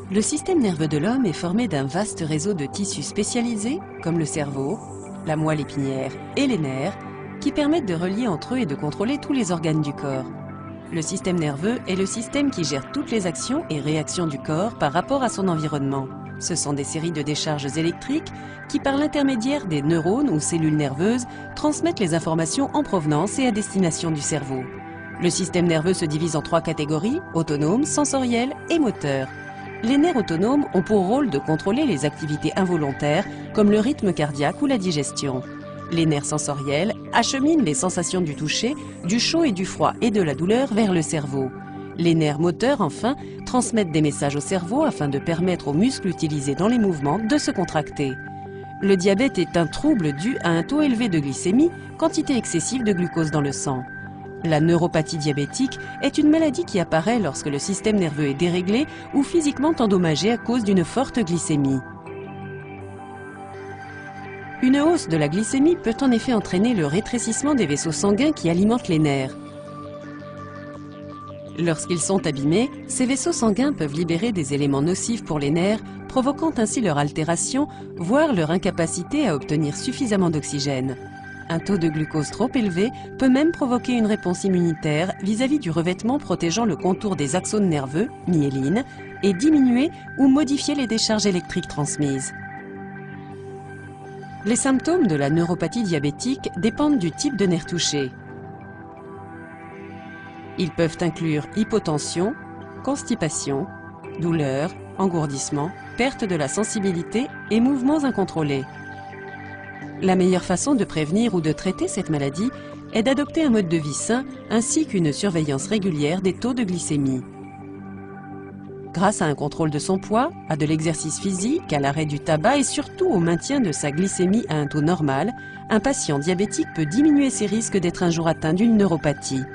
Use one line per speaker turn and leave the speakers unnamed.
Le système nerveux de l'homme est formé d'un vaste réseau de tissus spécialisés, comme le cerveau, la moelle épinière et les nerfs, qui permettent de relier entre eux et de contrôler tous les organes du corps. Le système nerveux est le système qui gère toutes les actions et réactions du corps par rapport à son environnement. Ce sont des séries de décharges électriques qui, par l'intermédiaire des neurones ou cellules nerveuses, transmettent les informations en provenance et à destination du cerveau. Le système nerveux se divise en 3 catégories, autonome, sensoriel et moteur. Les nerfs autonomes ont pour rôle de contrôler les activités involontaires comme le rythme cardiaque ou la digestion. Les nerfs sensoriels acheminent les sensations du toucher, du chaud et du froid et de la douleur vers le cerveau. Les nerfs moteurs, enfin, transmettent des messages au cerveau afin de permettre aux muscles utilisés dans les mouvements de se contracter. Le diabète est un trouble dû à un taux élevé de glycémie, quantité excessive de glucose dans le sang. La neuropathie diabétique est une maladie qui apparaît lorsque le système nerveux est déréglé ou physiquement endommagé à cause d'une forte glycémie. Une hausse de la glycémie peut en effet entraîner le rétrécissement des vaisseaux sanguins qui alimentent les nerfs. Lorsqu'ils sont abîmés, ces vaisseaux sanguins peuvent libérer des éléments nocifs pour les nerfs, provoquant ainsi leur altération, voire leur incapacité à obtenir suffisamment d'oxygène. Un taux de glucose trop élevé peut même provoquer une réponse immunitaire vis-à-vis du revêtement protégeant le contour des axones nerveux, myéline, et diminuer ou modifier les décharges électriques transmises. Les symptômes de la neuropathie diabétique dépendent du type de nerf touché. Ils peuvent inclure hypotension, constipation, douleur, engourdissement, perte de la sensibilité et mouvements incontrôlés. La meilleure façon de prévenir ou de traiter cette maladie est d'adopter un mode de vie sain ainsi qu'une surveillance régulière des taux de glycémie. Grâce à un contrôle de son poids, à de l'exercice physique, à l'arrêt du tabac et surtout au maintien de sa glycémie à un taux normal, un patient diabétique peut diminuer ses risques d'être un jour atteint d'une neuropathie.